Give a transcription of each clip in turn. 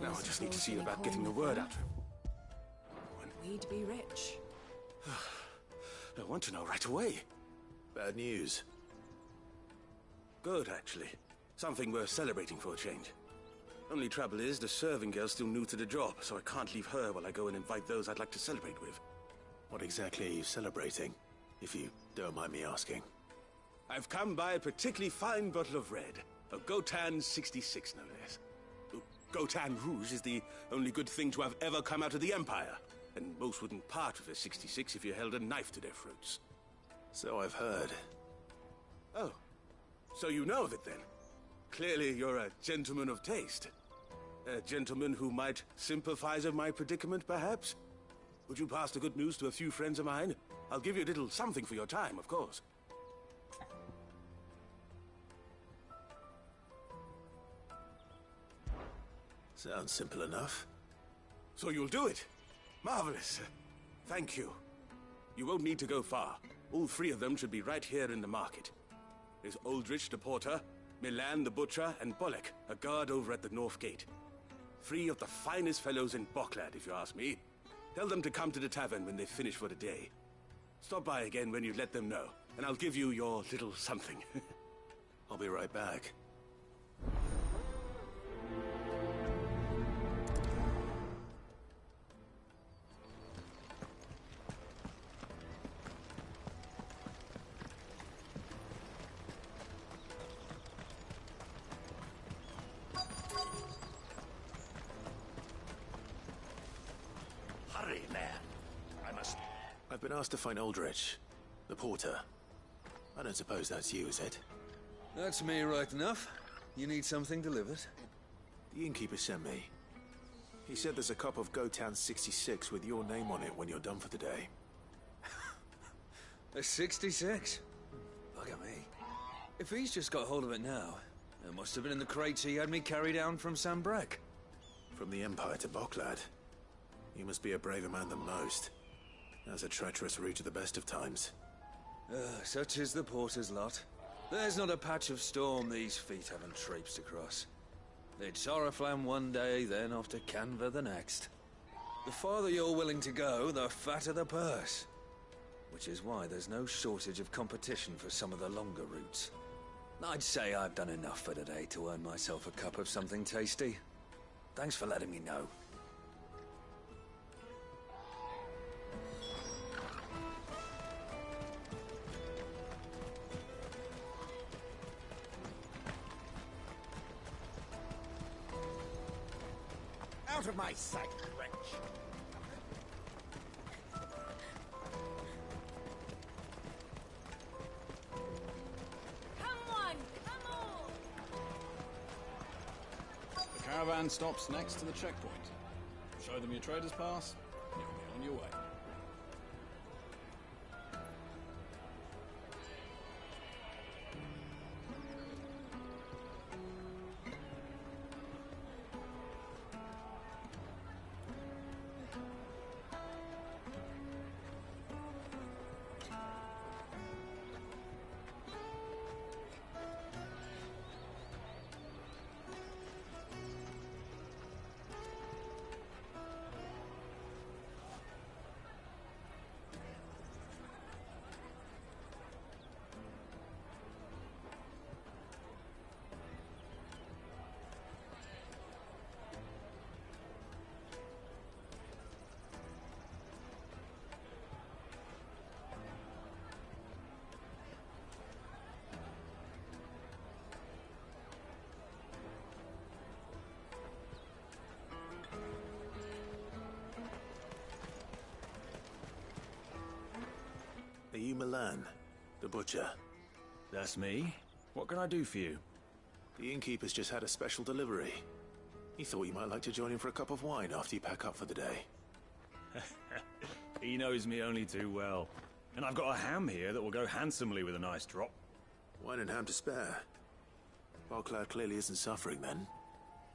Now I just need to see about getting the word out. We'd be rich. I want to know right away. Bad news. Good, actually. Something worth celebrating for a change. Only trouble is, the serving girl's still new to the job, so I can't leave her while I go and invite those I'd like to celebrate with. What exactly are you celebrating, if you don't mind me asking? I've come by a particularly fine bottle of red. A Gotan 66, no less. Gotan Rouge is the only good thing to have ever come out of the Empire. And most wouldn't part with a 66 if you held a knife to their throats. So I've heard. Oh, so you know of it then? Clearly you're a gentleman of taste. A gentleman who might sympathize with my predicament, perhaps? Would you pass the good news to a few friends of mine? I'll give you a little something for your time, of course. Sounds simple enough. So you'll do it? Marvelous. Thank you. You won't need to go far. All three of them should be right here in the market. There's Aldrich the porter, Milan the butcher, and Bolek, a guard over at the north gate. Three of the finest fellows in Boklad, if you ask me. Tell them to come to the tavern when they've finished for the day. Stop by again when you let them know, and I'll give you your little something. I'll be right back. Hurry, man. I must... I've been asked to find Aldrich, the porter. I don't suppose that's you, is it? That's me right enough. You need something delivered? The innkeeper sent me. He said there's a cup of Gotan 66 with your name on it when you're done for the day. A 66? Bugger me. If he's just got hold of it now, it must have been in the crates he had me carry down from Sambrek. From the Empire to Boklad. You must be a braver man than most. That's a treacherous route at the best of times. Such is the porter's lot. There's not a patch of storm these feet haven't traipsed across. It's Oriflamme one day, then off to Canva the next. The farther you're willing to go, the fatter the purse. Which is why there's no shortage of competition for some of the longer routes. I'd say I've done enough for today to earn myself a cup of something tasty. Thanks for letting me know. Out of my sight, wretch! Come on! Come on! The caravan stops next to the checkpoint. Show them your trader's pass, and you'll be on your way. Are you Milan, the butcher? That's me. What can I do for you? The innkeeper's just had a special delivery. He thought you might like to join him for a cup of wine after you pack up for the day. He knows me only too well. And I've got a ham here that will go handsomely with a nice drop. Wine and ham to spare. Boklad clearly isn't suffering then.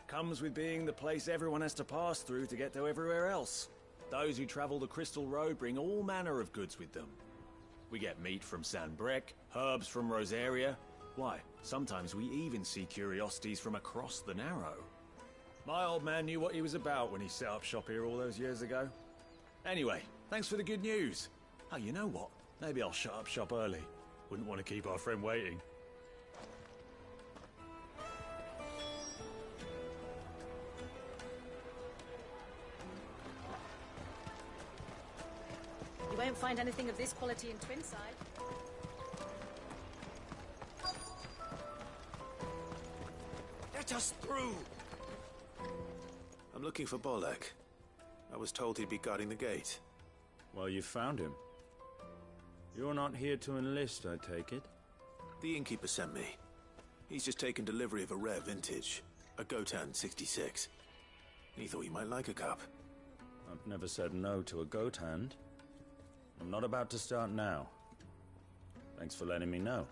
Comes with being the place everyone has to pass through to get to everywhere else. Those who travel the Crystal Road bring all manner of goods with them. We get meat from Sanbrek, herbs from Rosaria. Why, sometimes we even see curiosities from across the Narrow. My old man knew what he was about when he set up shop here all those years ago. Anyway, thanks for the good news. Oh, you know what? Maybe I'll shut up shop early. Wouldn't want to keep our friend waiting. You won't find anything of this quality in Twinside. Let us through! I'm looking for Bolek. I was told he'd be guarding the gate. Well, you found him. You're not here to enlist, I take it? The innkeeper sent me. He's just taken delivery of a rare vintage, a Gotan 66. He thought you might like a cup. I've never said no to a goat hand. I'm not about to start now. Thanks for letting me know.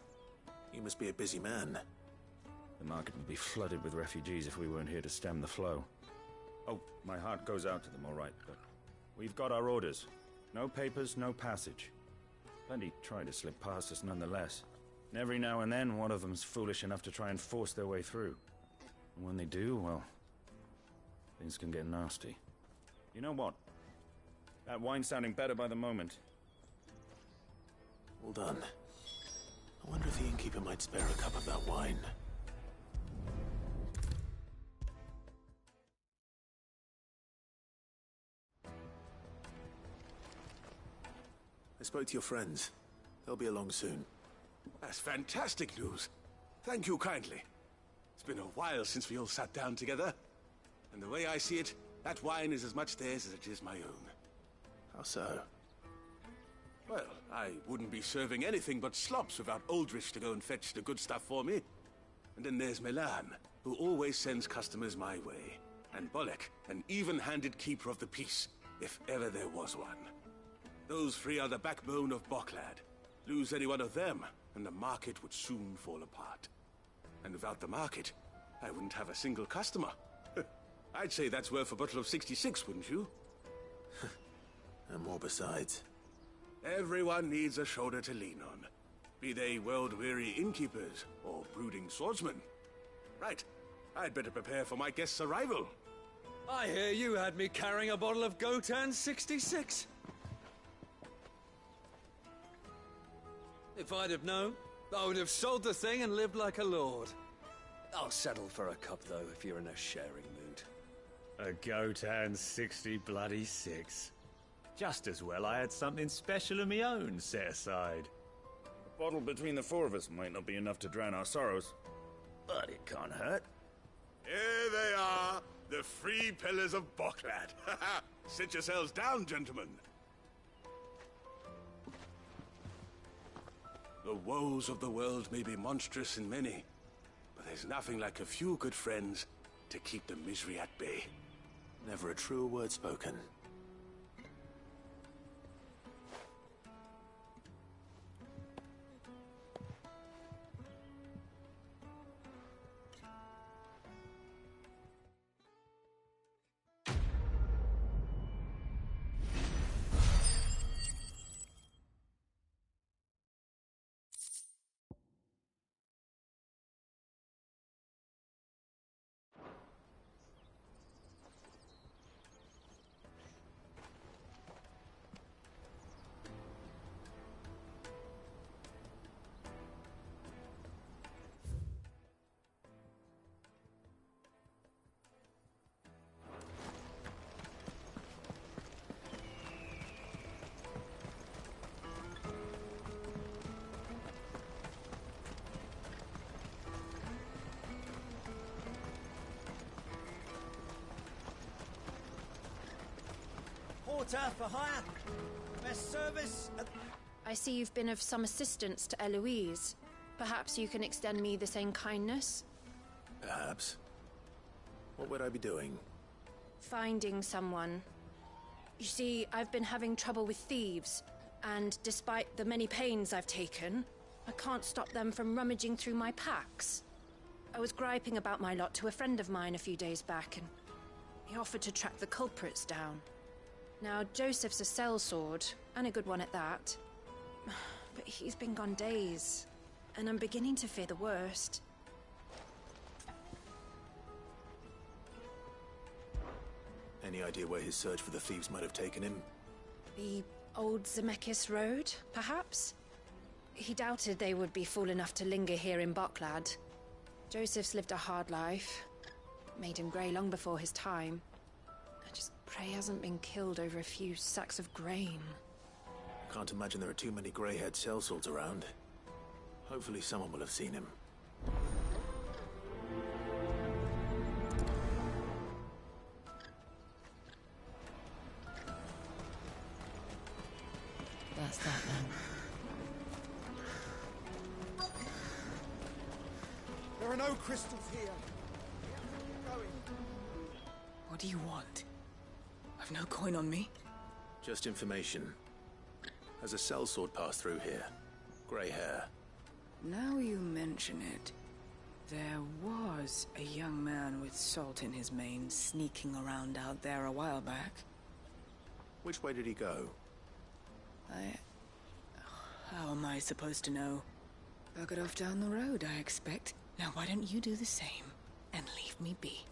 You must be a busy man. The market would be flooded with refugees if we weren't here to stem the flow. Oh, my heart goes out to them, all right, but we've got our orders. No papers, no passage. Plenty try to slip past us nonetheless. And every now and then, one of them's foolish enough to try and force their way through. And when they do, well, things can get nasty. You know what? That wine's sounding better by the moment. Well done. I wonder if the innkeeper might spare a cup of that wine. I spoke to your friends. They'll be along soon. That's fantastic news. Thank you kindly. It's been a while since we all sat down together. And the way I see it, that wine is as much theirs as it is my own. How so? Well, I wouldn't be serving anything but slops without Aldrich to go and fetch the good stuff for me. And then there's Milan, who always sends customers my way. And Bolek, an even-handed keeper of the peace, if ever there was one. Those three are the backbone of Boklad. Lose any one of them, and the market would soon fall apart. And without the market, I wouldn't have a single customer. I'd say that's worth a bottle of 66, wouldn't you? And more besides. Everyone needs a shoulder to lean on. Be they world-weary innkeepers or brooding swordsmen. Right. I'd better prepare for my guest's arrival. I hear you had me carrying a bottle of Gotan 66. If I'd have known, I would have sold the thing and lived like a lord. I'll settle for a cup, though, if you're in a sharing mood. A Gotan 60 Just as well I had something special of my own set aside. A bottle between the four of us might not be enough to drown our sorrows, but it can't hurt. Here they are, the three pillars of Boklad. Sit yourselves down, gentlemen. The woes of the world may be monstrous in many, but there's nothing like a few good friends to keep the misery at bay. Never a truer word spoken. Porter for hire. Best service. I see you've been of some assistance to Eloise. Perhaps you can extend me the same kindness? Perhaps. What would I be doing? Finding someone. You see, I've been having trouble with thieves, and despite the many pains I've taken, I can't stop them from rummaging through my packs. I was griping about my lot to a friend of mine a few days back, and he offered to track the culprits down. Now, Joseph's a sellsword, and a good one at that. But he's been gone days, and I'm beginning to fear the worst. Any idea where his search for the thieves might have taken him? The old Zemeckis Road, perhaps? He doubted they would be fool enough to linger here in Boklad. Joseph's lived a hard life. Made him grey long before his time. I just pray he hasn't been killed over a few sacks of grain. Can't imagine there are too many grey-haired sellswords around. Hopefully someone will have seen him. That's that then. There are no crystals here. We have to keep going. What do you want? I've no coin on me. Just information. Has a sellsword passed through here? Grey hair. Now you mention it, there was a young man with salt in his mane sneaking around out there a while back. Which way did he go? How am I supposed to know? Buggered off down the road, I expect. Now why don't you do the same and leave me be?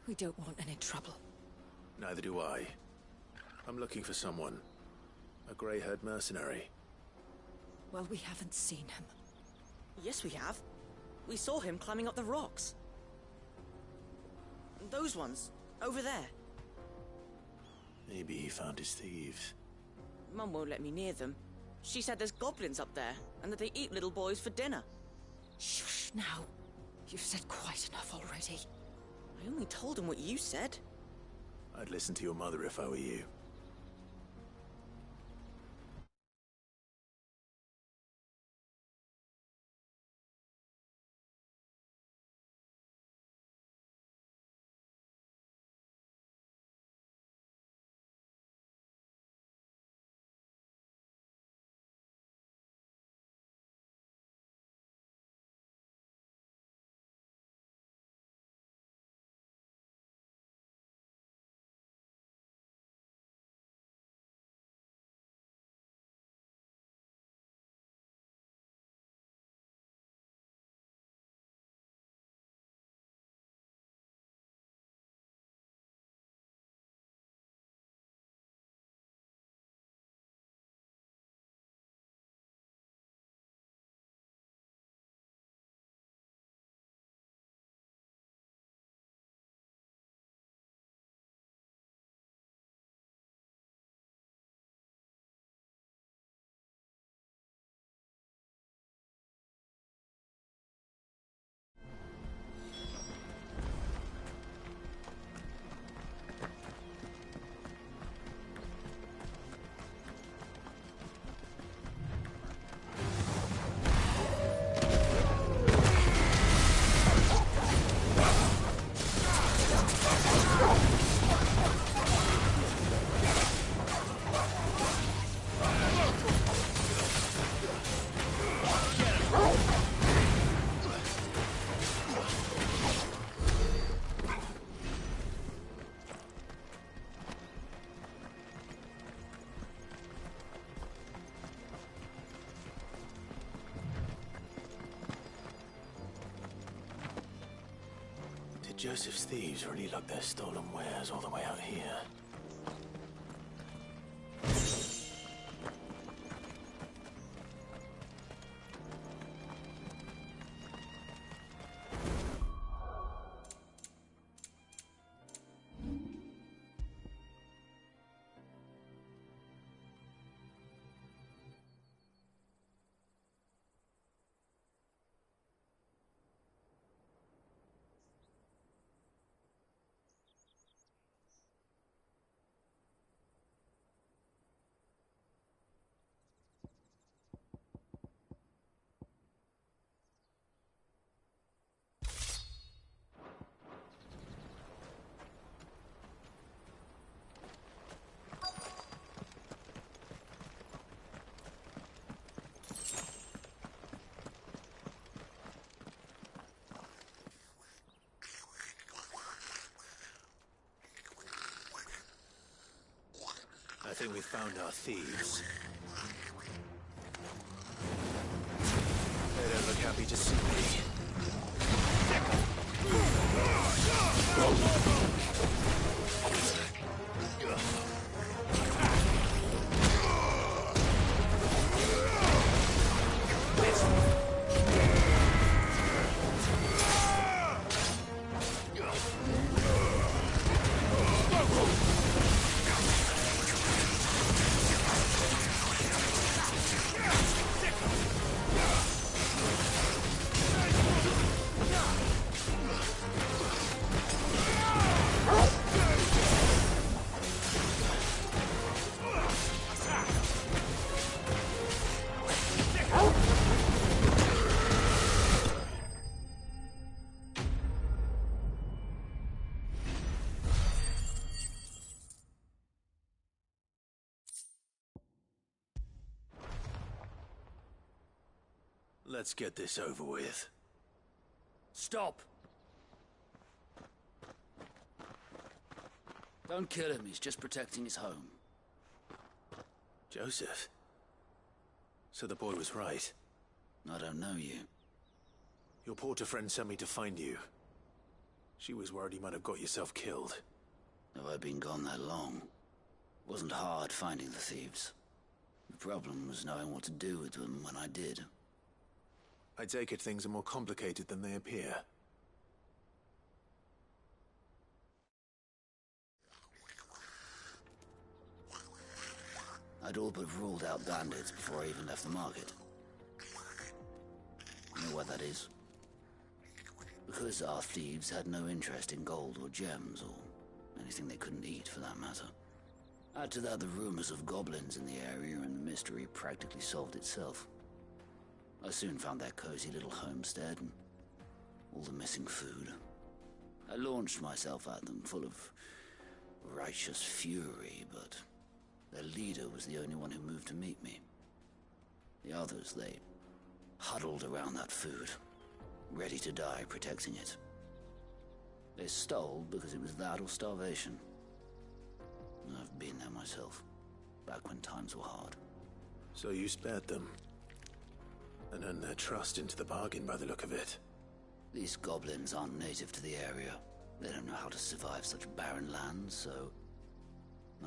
We don't want any trouble. Neither do I. I'm looking for someone. A grey-haired mercenary. Well, we haven't seen him. Yes, we have. We saw him climbing up the rocks. Those ones, over there. Maybe he found his thieves. Mum won't let me near them. She said there's goblins up there, and that they eat little boys for dinner. Shush now. You've said quite enough already. I only told him what you said. I'd listen to your mother if I were you. Joseph's thieves really lug their stolen wares all the way out here. think we found our thieves. They don't look happy to see me. Let's get this over with. Stop! Don't kill him, he's just protecting his home. Joseph? So the boy was right. I don't know you. Your porter friend sent me to find you. She was worried you might have got yourself killed. Have I been gone that long? It wasn't hard finding the thieves. The problem was knowing what to do with them when I did. I take it things are more complicated than they appear. I'd all but ruled out bandits before I even left the market. You know why that is? Because our thieves had no interest in gold or gems, or anything they couldn't eat for that matter. Add to that the rumors of goblins in the area, and the mystery practically solved itself. I soon found their cozy little homestead and all the missing food. I launched myself at them, full of righteous fury, but their leader was the only one who moved to meet me. The others, they huddled around that food, ready to die protecting it. They stole because it was that or starvation. I've been there myself, back when times were hard. So you spared them? And earned their trust into the bargain by the look of it. These goblins aren't native to the area. They don't know how to survive such barren lands, so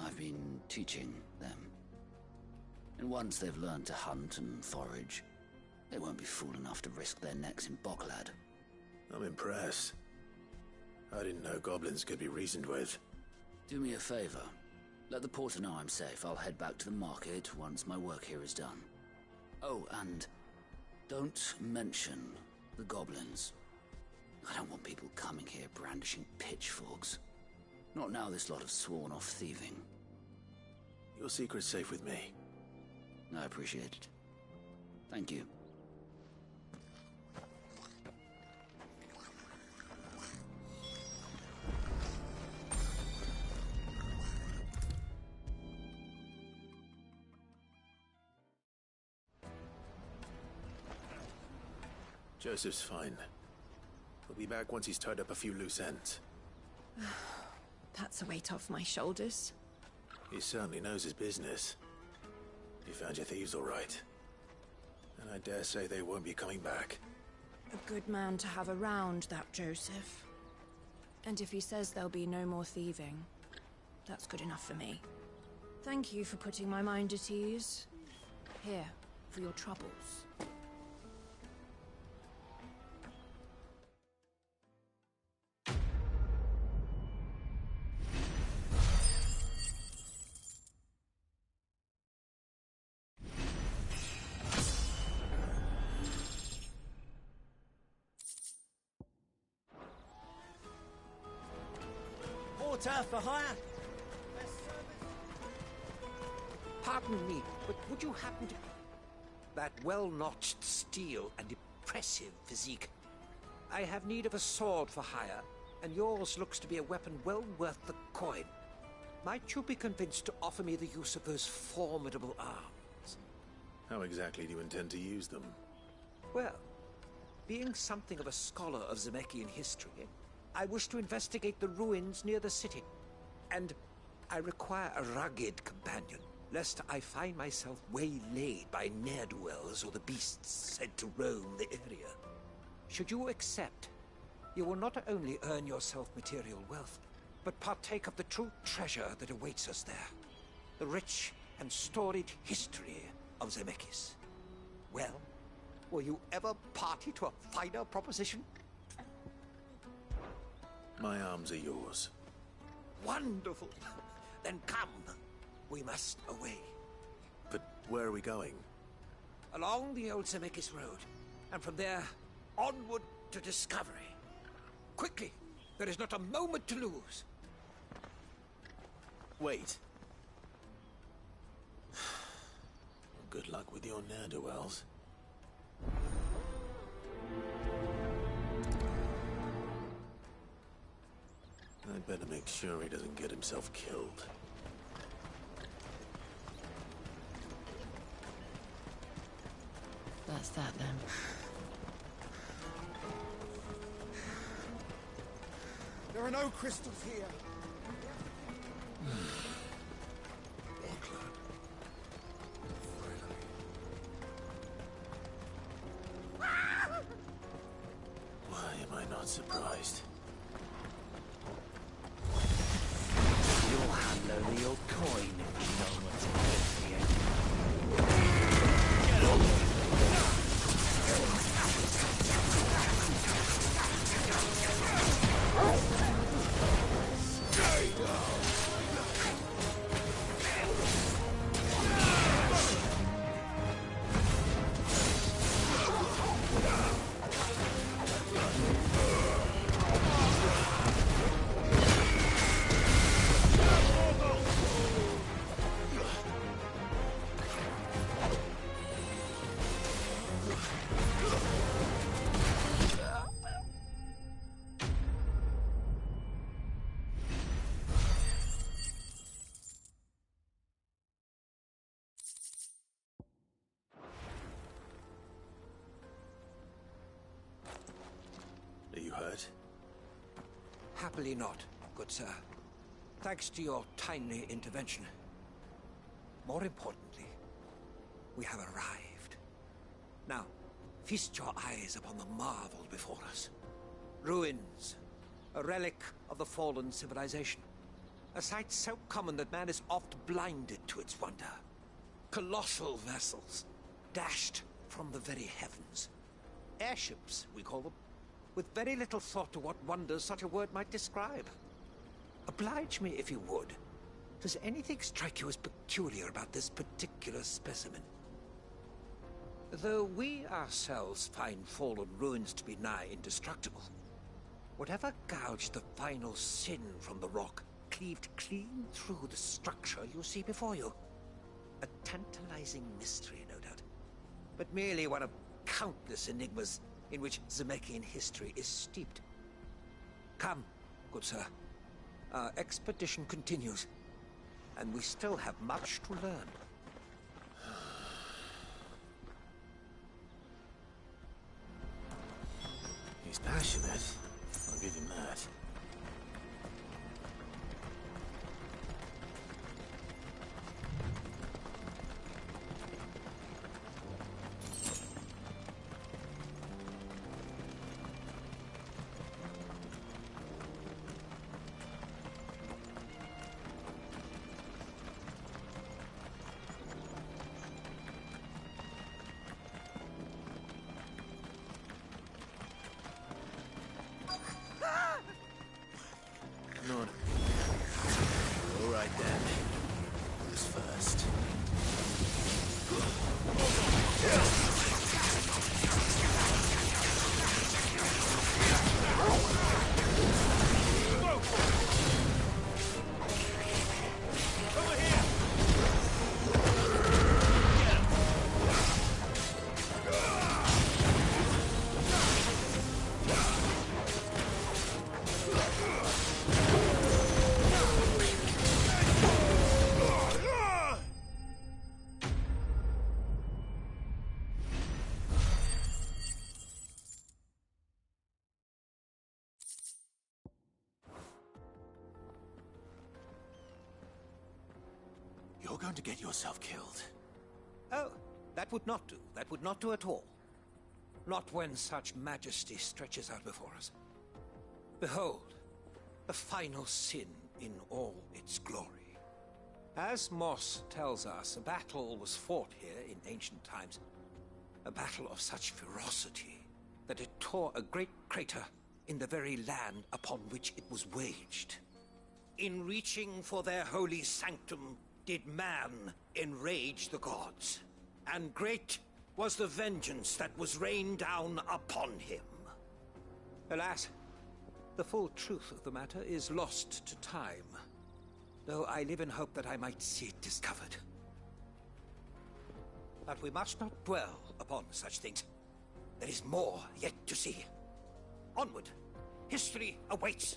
I've been teaching them. And once they've learned to hunt and forage, they won't be fool enough to risk their necks in Boklad. I'm impressed. I didn't know goblins could be reasoned with. Do me a favor. Let the porter know I'm safe. I'll head back to the market once my work here is done. Oh, and don't mention the goblins. I don't want people coming here brandishing pitchforks. Not now this lot have sworn off thieving. Your secret's safe with me. I appreciate it. Thank you. Joseph's fine. He'll be back once he's tied up a few loose ends. That's a weight off my shoulders. He certainly knows his business. You found your thieves all right. And I dare say they won't be coming back. A good man to have around, that Joseph. And if he says there'll be no more thieving, that's good enough for me. Thank you for putting my mind at ease. Here, for your troubles. Porter for hire? Pardon me, but would you happen to... That well-notched steel and impressive physique. I have need of a sword for hire, and yours looks to be a weapon well worth the coin. Might you be convinced to offer me the use of those formidable arms? How exactly do you intend to use them? Well, being something of a scholar of Zemeckyan history, I wish to investigate the ruins near the city. And I require a rugged companion, lest I find myself waylaid by ne'er-do-wells or the beasts sent to roam the area. Should you accept, you will not only earn yourself material wealth, but partake of the true treasure that awaits us there. The rich and storied history of Zemeckis. Well, were you ever party to a finer proposition? My arms are yours. Wonderful! Then come. We must away. But where are we going? Along the old Zemeckis Road, and from there, onward to discovery. Quickly! There is not a moment to lose. Wait. Good luck with your ne'er-do-wells. I'd better make sure he doesn't get himself killed. That's that then. There are no crystals here. Why am I not surprised? You'll hand over your coin if you know what's good for you. Are you hurt? Happily not, good sir. Thanks to your timely intervention. More importantly, we have arrived. Now, feast your eyes upon the marvel before us. Ruins, a relic of the fallen civilization. A sight so common that man is oft blinded to its wonder. Colossal vessels, dashed from the very heavens. Airships, we call them, with very little thought to what wonders such a word might describe. Oblige me if you would. Does anything strike you as peculiar about this particular specimen? Though we ourselves find fallen ruins to be nigh indestructible, whatever gouged the final sin from the rock cleaved clean through the structure you see before you. A tantalizing mystery, no doubt, but merely one of countless enigmas in which Zemeckis history is steeped. Come, good sir. Our expedition continues, and we still have much to learn. He's passionate. I'll give him that. None. All right then. Who's first? You're going to get yourself killed. Oh, that would not do. That would not do at all. Not when such majesty stretches out before us. Behold, the final sin in all its glory. As Moss tells us, a battle was fought here in ancient times. A battle of such ferocity that it tore a great crater in the very land upon which it was waged. In reaching for their holy sanctum, did man enrage the gods, and great was the vengeance that was rained down upon him. Alas, the full truth of the matter is lost to time, though I live in hope that I might see it discovered. But we must not dwell upon such things. There is more yet to see. Onward! History awaits!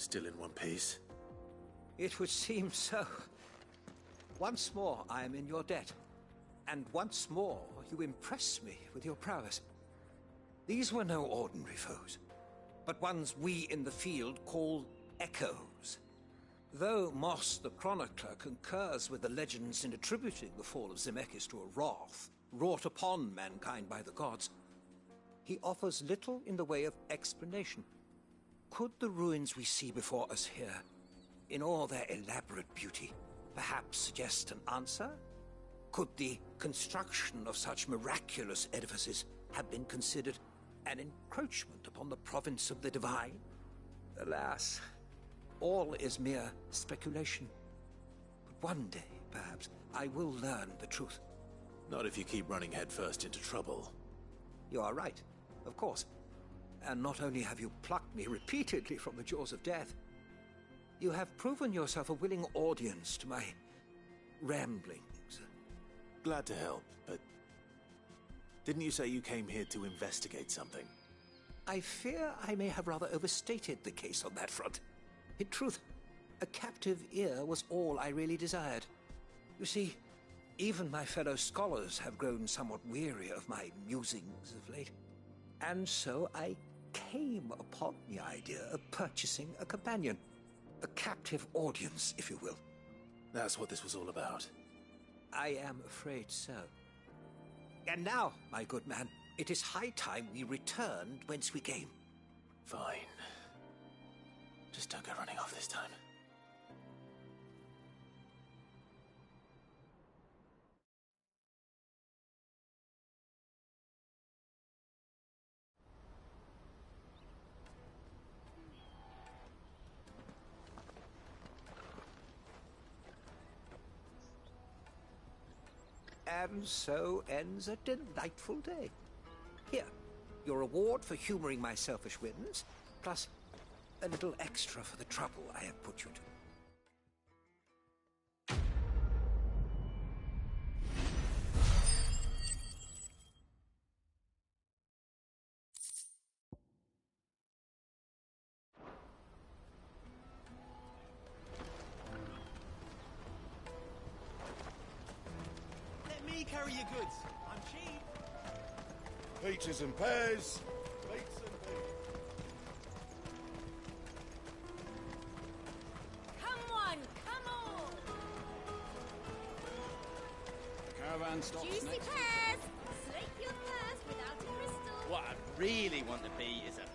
Still in one piece? It would seem so. Once more I am in your debt. And once more you impress me with your prowess. These were no ordinary foes, but ones we in the field call echoes. Though Moss the Chronicler concurs with the legends in attributing the fall of Zemeckis to a wrath, wrought upon mankind by the gods, he offers little in the way of explanation. Could the ruins we see before us here, in all their elaborate beauty, perhaps suggest an answer? Could the construction of such miraculous edifices have been considered an encroachment upon the province of the divine? Alas, all is mere speculation. But one day, perhaps, I will learn the truth. Not if you keep running headfirst into trouble. You are right, of course. And not only have you plucked me repeatedly from the jaws of death, you have proven yourself a willing audience to my ramblings. Glad to help, but didn't you say you came here to investigate something? I fear I may have rather overstated the case on that front. In truth, a captive ear was all I really desired. You see, even my fellow scholars have grown somewhat weary of my musings of late. And so I came upon the idea of purchasing a companion. A captive audience, if you will. That's what this was all about. I am afraid so. And now, my good man, it is high time we returned whence we came. Fine. Just don't go running off this time. And so ends a delightful day. Here, your reward for humoring my selfish whims, plus a little extra for the trouble I have put you to. Let me carry your goods. I'm cheap. Peaches and pears. Beets and peas. Come on, come on! The caravan stops Juicy next. pears! Slake your thirst without a crystal. What I really want to be is a